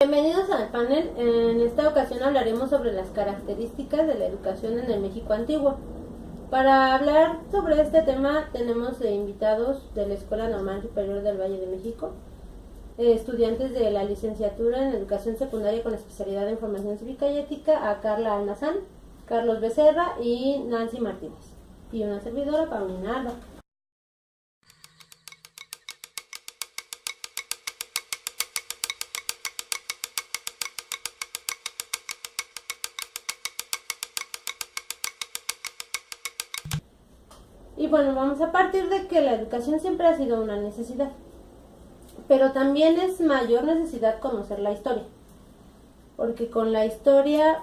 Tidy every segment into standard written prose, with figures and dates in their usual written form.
Bienvenidos al panel. En esta ocasión hablaremos sobre las características de la educación en el México antiguo. Para hablar sobre este tema tenemos invitados de la Escuela Normal Superior del Valle de México, estudiantes de la licenciatura en Educación Secundaria con especialidad en Formación Cívica y Ética, a Carla Almazán, Carlos Becerra y Nancy Martínez, y una servidora, Paulina Alba. Y bueno, vamos a partir de que la educación siempre ha sido una necesidad, pero también es mayor necesidad conocer la historia, porque con la historia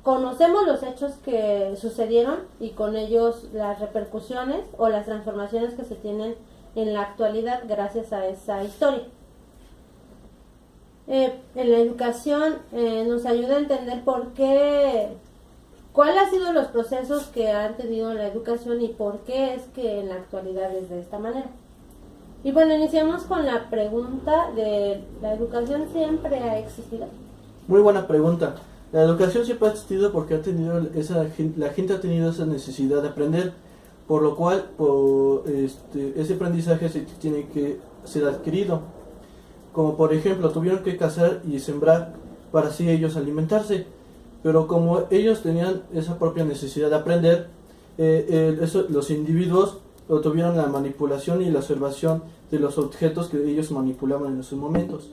conocemos los hechos que sucedieron y con ellos las repercusiones o las transformaciones que se tienen en la actualidad gracias a esa historia. En la educación nos ayuda a entender cuáles han sido los procesos que han tenido la educación y por qué es que en la actualidad es de esta manera. Y bueno, iniciamos con la pregunta de ¿la educación siempre ha existido? Muy buena pregunta. La educación siempre ha existido porque la gente ha tenido esa necesidad de aprender, por lo cual ese aprendizaje se tiene que ser adquirido. Como por ejemplo, tuvieron que cazar y sembrar para así ellos alimentarse. Pero como ellos tenían esa propia necesidad de aprender, los individuos tuvieron la manipulación y la observación de los objetos que ellos manipulaban en esos momentos.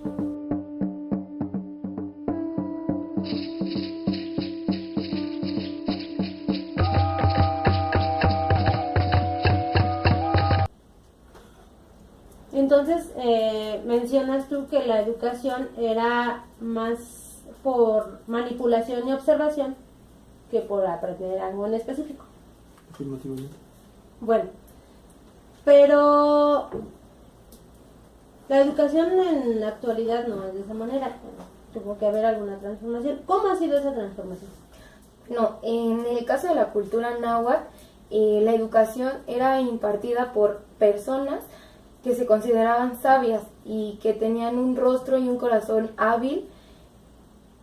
Entonces, mencionas tú que la educación era más por manipulación y observación que por aprender algo en específico. Afirmativamente. Bueno, pero la educación en la actualidad no es de esa manera. Tuvo que haber alguna transformación. ¿Cómo ha sido esa transformación? No, en el caso de la cultura náhuatl, la educación era impartida por personas que se consideraban sabias y que tenían un rostro y un corazón hábil,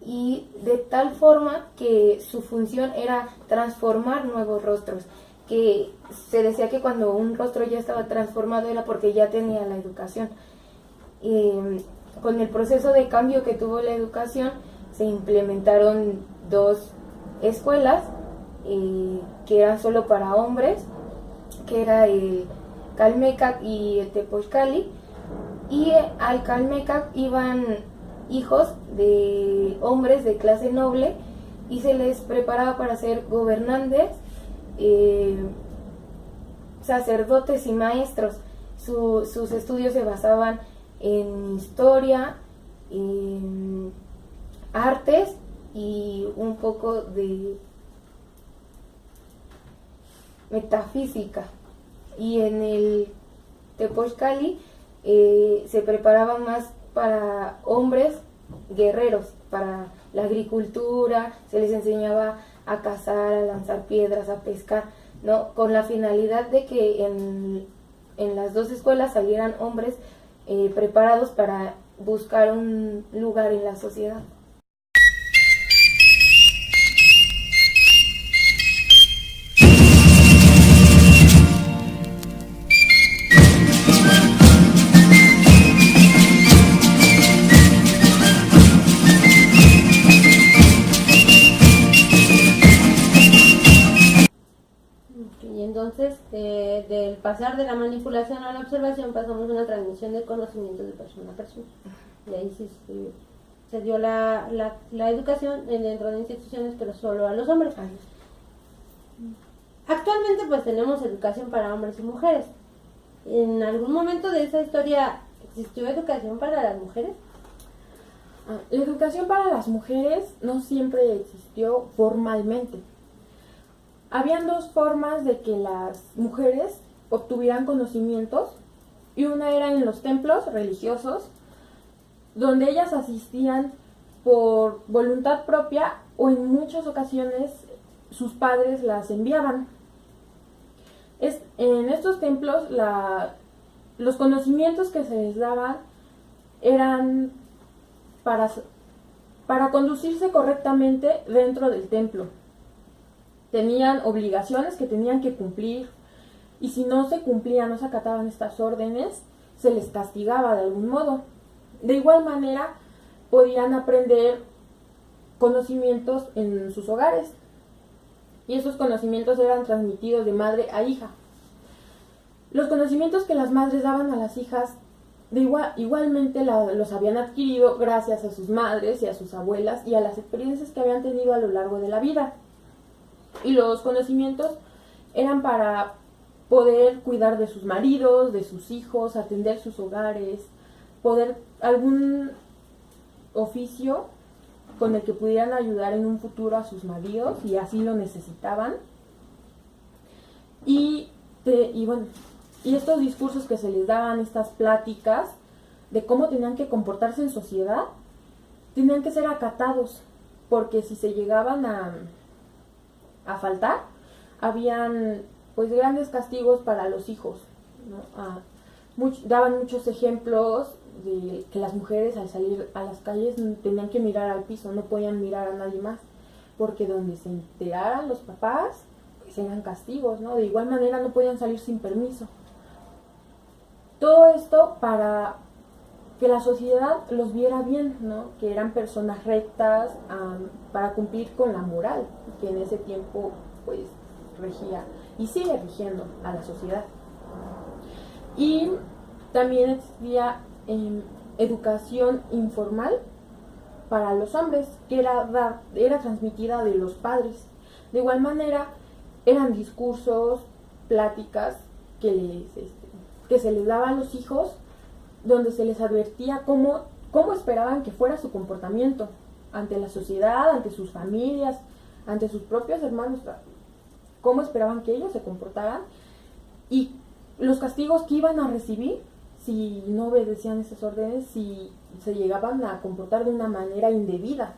y de tal forma que su función era transformar nuevos rostros, que se decía que cuando un rostro ya estaba transformado era porque ya tenía la educación. Con el proceso de cambio que tuvo la educación se implementaron dos escuelas que eran solo para hombres, que era el Calmecac y el Tepochcali, y al Calmecac iban hijos de hombres de clase noble y se les preparaba para ser gobernantes, sacerdotes y maestros. Sus estudios se basaban en historia, en artes y un poco de metafísica. Y en el Tepochcali se preparaba más para hombres guerreros, para la agricultura, se les enseñaba a cazar, a lanzar piedras, a pescar, ¿no? Con la finalidad de que en las dos escuelas salieran hombres preparados para buscar un lugar en la sociedad. Y entonces, del pasar de la manipulación a la observación, pasamos a una transmisión de conocimiento de persona a persona. Y ahí sí se dio la educación dentro de instituciones, pero solo a los hombres. Actualmente pues tenemos educación para hombres y mujeres. ¿En algún momento de esa historia existió educación para las mujeres? La educación para las mujeres no siempre existió formalmente. Habían dos formas de que las mujeres obtuvieran conocimientos, y una era en los templos religiosos, donde ellas asistían por voluntad propia o en muchas ocasiones sus padres las enviaban. En estos templos los conocimientos que se les daban eran para conducirse correctamente dentro del templo. Tenían obligaciones que tenían que cumplir, y si no se cumplían, no se acataban estas órdenes, se les castigaba de algún modo. De igual manera, podían aprender conocimientos en sus hogares, y esos conocimientos eran transmitidos de madre a hija. Los conocimientos que las madres daban a las hijas igualmente los habían adquirido gracias a sus madres y a sus abuelas y a las experiencias que habían tenido a lo largo de la vida. Y los conocimientos eran para poder cuidar de sus maridos, de sus hijos, atender sus hogares, poder algún oficio con el que pudieran ayudar en un futuro a sus maridos y así lo necesitaban. Y estos discursos que se les daban, estas pláticas de cómo tenían que comportarse en sociedad, tenían que ser acatados, porque si se llegaban a faltar, habían pues grandes castigos para los hijos, ¿no? Daban muchos ejemplos de que las mujeres al salir a las calles tenían que mirar al piso, no podían mirar a nadie más, porque donde se enteraran los papás, pues eran castigos, ¿no? De igual manera no podían salir sin permiso. Todo esto para que la sociedad los viera bien, ¿no? Que eran personas rectas, para cumplir con la moral, que en ese tiempo pues regía y sigue rigiendo a la sociedad. Y también existía educación informal para los hombres, que era transmitida de los padres. De igual manera, eran discursos, pláticas que se les daba a los hijos, donde se les advertía cómo esperaban que fuera su comportamiento ante la sociedad, ante sus familias, ante sus propios hermanos, cómo esperaban que ellos se comportaran y los castigos que iban a recibir si no obedecían esas órdenes, si se llegaban a comportar de una manera indebida.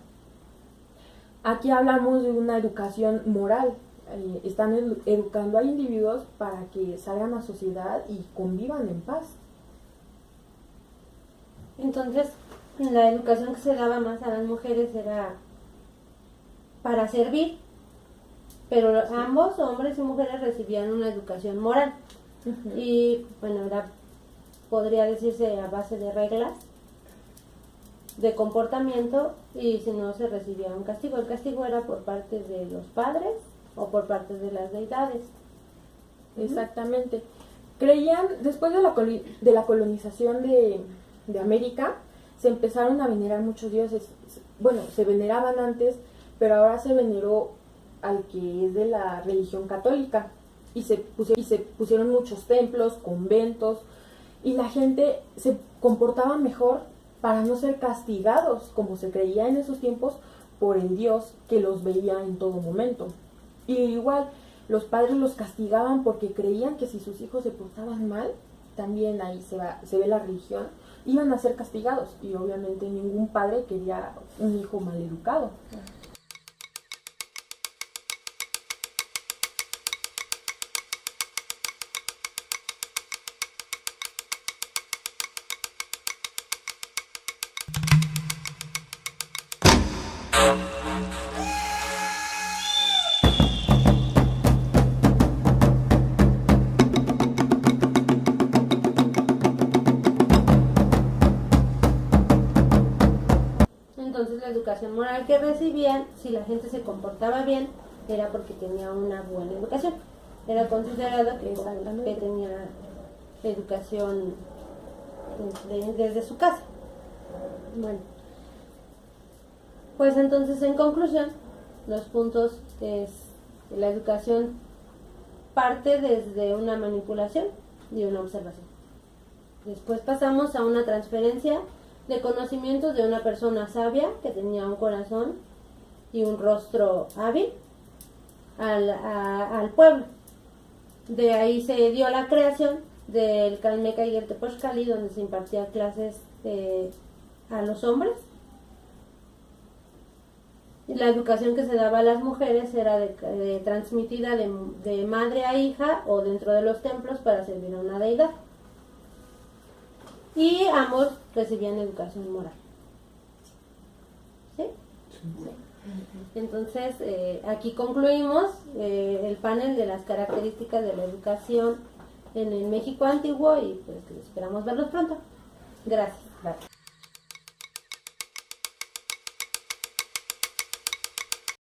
Aquí hablamos de una educación moral. Están educando a individuos para que salgan a sociedad y convivan en paz. Entonces, la educación que se daba más a las mujeres era para servir, pero ambos, hombres y mujeres, recibían una educación moral. Uh-huh. Y bueno, podría decirse a base de reglas de comportamiento, y si no, se recibía un castigo. El castigo era por parte de los padres o por parte de las deidades. Exactamente. Creían, después de la colonización de América, se empezaron a venerar muchos dioses. Bueno, se veneraban antes, pero ahora se veneró al que es de la religión católica. Y se pusieron muchos templos, conventos, y la gente se comportaba mejor para no ser castigados, como se creía en esos tiempos, por el Dios que los veía en todo momento. Y igual, los padres los castigaban porque creían que si sus hijos se portaban mal, también ahí se ve la religión, iban a ser castigados. Y obviamente ningún padre quería un hijo mal educado. Entonces la educación moral que recibían, si la gente se comportaba bien, era porque tenía una buena educación. Era considerado que tenía educación desde su casa. Bueno, pues entonces, en conclusión, los puntos es que la educación parte desde una manipulación y una observación. Después pasamos a una transferencia de conocimientos de una persona sabia que tenía un corazón y un rostro hábil al pueblo. De ahí se dio la creación del Calmeca y el Tepochcali, donde se impartía clases a los hombres. Y la educación que se daba a las mujeres era transmitida de madre a hija o dentro de los templos para servir a una deidad. Y ambos recibían educación moral. Entonces, aquí concluimos el panel de las características de la educación en el México antiguo y pues esperamos verlos pronto. Gracias.